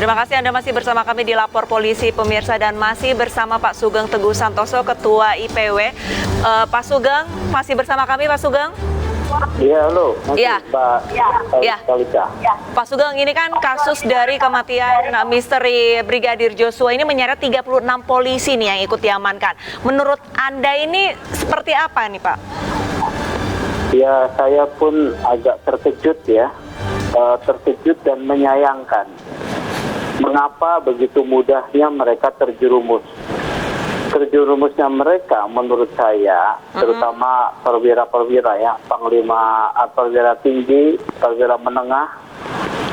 Terima kasih Anda masih bersama kami di Lapor Polisi pemirsa dan masih bersama Pak Sugeng Teguh Santoso, Ketua IPW. Pak Sugeng masih bersama kami, Pak Sugeng? Iya, halo. Iya. Pak Kalika. Pak Sugeng, ini kan kasus dari kematian misteri Brigadir Joshua ini menyeret 36 polisi nih yang ikut diamankan. Menurut Anda ini seperti apa nih, Pak? Ya, saya pun agak terkejut ya. Terkejut dan menyayangkan. Mengapa begitu mudahnya mereka terjerumus? Terjerumusnya mereka menurut saya, terutama perwira-perwira ya, panglima, perwira tinggi, perwira menengah,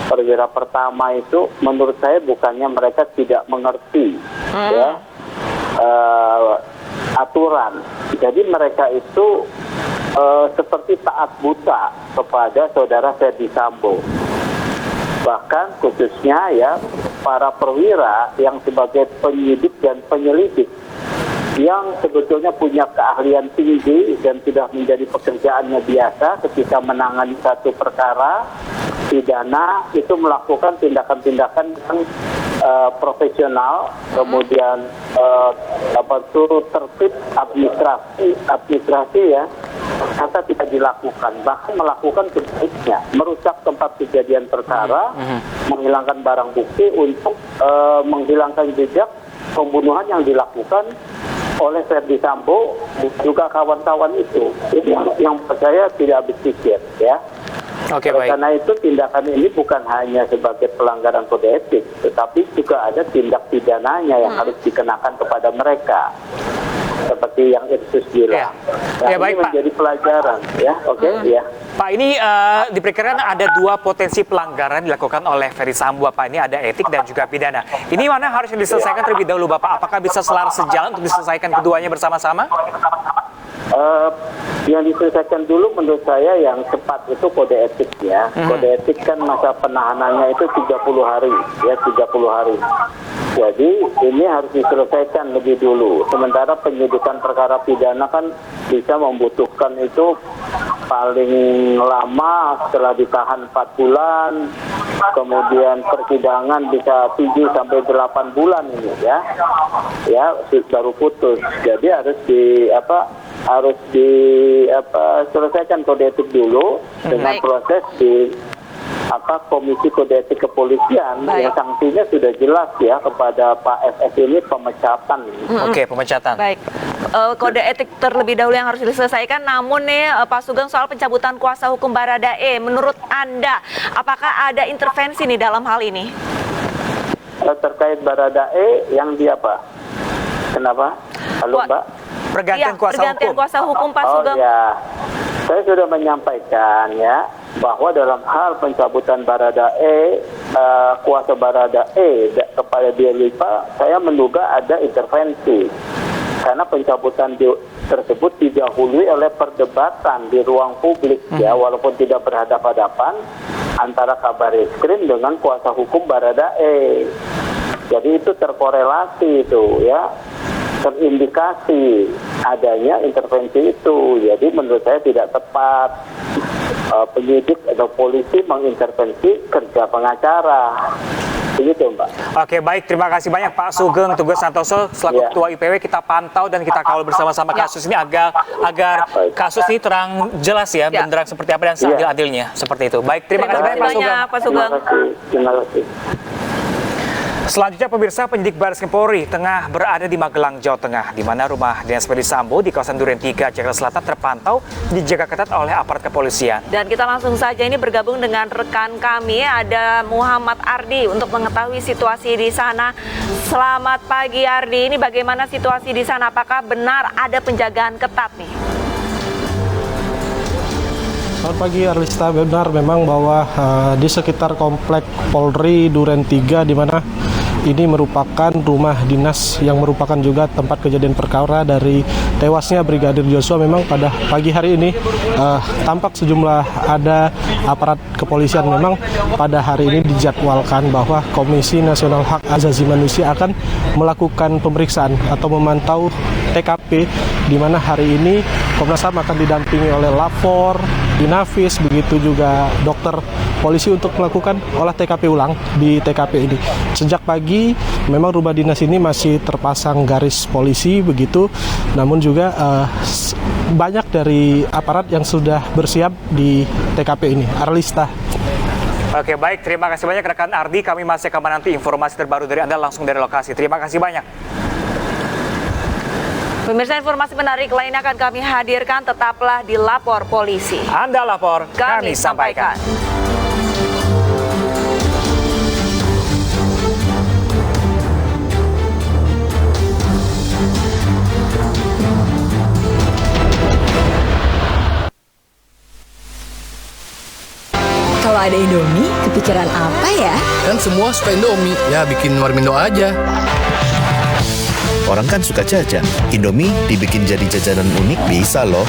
perwira pertama itu, menurut saya bukannya mereka tidak mengerti ya aturan. Jadi mereka itu seperti taat buta kepada saudara Ferdy Sambo. Bahkan khususnya ya para perwira yang sebagai penyidik dan penyelidik yang sebetulnya punya keahlian tinggi dan sudah menjadi pekerjaannya biasa ketika menangani satu perkara pidana itu melakukan tindakan-tindakan yang profesional, kemudian turut tertib administrasi ya, kata tidak dilakukan, bahkan melakukan sebaliknya, merusak tempat kejadian perkara, menghilangkan barang bukti untuk menghilangkan jejak pembunuhan yang dilakukan oleh Ferdy Sambo juga kawan-kawan itu. Ini yang saya tidak habis pikir ya. Oke, baik. Karena itu tindakan ini bukan hanya sebagai pelanggaran kode etik, tetapi juga ada tindak pidananya yang harus dikenakan kepada mereka. Seperti yang Irsus bilang. Nah, ya, baik, ini menjadi pelajaran ya. Oke, ya. Pak, ini diperkirakan ada dua potensi pelanggaran dilakukan oleh Ferdy Sambo, Pak. Ini ada etik dan juga pidana. Ini mana harus diselesaikan terlebih dahulu, Bapak? Apakah bisa selaras sejalan untuk diselesaikan keduanya bersama-sama? Yang diselesaikan dulu menurut saya yang cepat itu kode etik ya. Kode etik kan masa penahanannya itu 30 hari ya, 30 hari. Jadi ini harus diselesaikan lebih dulu. Sementara penyidikan perkara pidana kan bisa membutuhkan itu paling lama setelah ditahan 4 bulan, kemudian persidangan bisa 7 sampai 8 bulan ini ya. Ya, baru putus. Jadi harus selesaikan kode etik dulu dengan proses di Komisi Kode Etik Kepolisian. Yang sanksinya sudah jelas ya kepada Pak FS ini pemecatan. Oke, pemecatan. Baik. Kode etik terlebih dahulu yang harus diselesaikan. Namun nih Pak Sugeng, soal pencabutan kuasa hukum Baradae, menurut Anda apakah ada intervensi nih dalam hal ini? Terkait Baradae yang dia apa? Kenapa? Halo Mbak? Pergantian kuasa hukum. Pak Sugeng. Ya, saya sudah menyampaikan ya bahwa dalam hal pencabutan Baradae, kuasa Baradae kepada Dia Lipa, saya menduga ada intervensi karena pencabutan tersebut didahului oleh perdebatan di ruang publik ya, walaupun tidak berhadapan-hadapan antara Kabar Eskrim dengan kuasa hukum Baradae. Jadi itu terkorelasi itu ya, terindikasi adanya intervensi itu. Jadi menurut saya tidak tepat penyidik atau polisi mengintervensi kerja pengacara. Begitu, Mbak. Oke, baik. Terima kasih banyak Pak Sugeng Teguh Santoso selaku Ketua IPW. Kita pantau dan kita kawal bersama-sama kasus ini agar kasus ini terang jelas ya, benderang seperti apa dan seadil-adilnya. Seperti itu. Baik, terima kasih banyak Pak Sugeng. Terima kasih. Selanjutnya pemirsa, penyidik Baris Krim Polri tengah berada di Magelang, Jawa Tengah, di mana rumah dinas Ferdy Sambo di kawasan Duren 3, Jakarta Selatan terpantau dijaga ketat oleh aparat kepolisian. Dan kita langsung saja ini bergabung dengan rekan kami, ada Muhammad Ardi untuk mengetahui situasi di sana. Selamat pagi Ardi, ini bagaimana situasi di sana? Apakah benar ada penjagaan ketat nih? Selamat pagi Arlista, benar memang bahwa di sekitar komplek Polri Duren 3 di mana ini merupakan rumah dinas yang merupakan juga tempat kejadian perkara dari tewasnya Brigadir Joshua. Memang pada pagi hari ini tampak sejumlah ada aparat kepolisian. Memang pada hari ini dijadwalkan bahwa Komisi Nasional Hak Asasi Manusia akan melakukan pemeriksaan atau memantau TKP, di mana hari ini Komnas HAM akan didampingi oleh Lapor, Dinafis, begitu juga dokter polisi untuk melakukan olah TKP ulang di TKP ini. Sejak pagi memang rumah dinas ini masih terpasang garis polisi begitu, namun juga banyak dari aparat yang sudah bersiap di TKP ini. Arlista. Oke, baik. Terima kasih banyak rekan Ardi. Kami masih akan menanti informasi terbaru dari Anda langsung dari lokasi. Terima kasih banyak. Pemirsa, informasi menarik lainnya akan kami hadirkan. Tetaplah di Lapor Polisi. Anda lapor, kami sampaikan. Kalau ada Indomie, kepikiran apa ya? Kan semua suka Indomie, ya bikin Warmindo aja. Orang kan suka jajan. Indomie dibikin jadi jajanan unik bisa loh.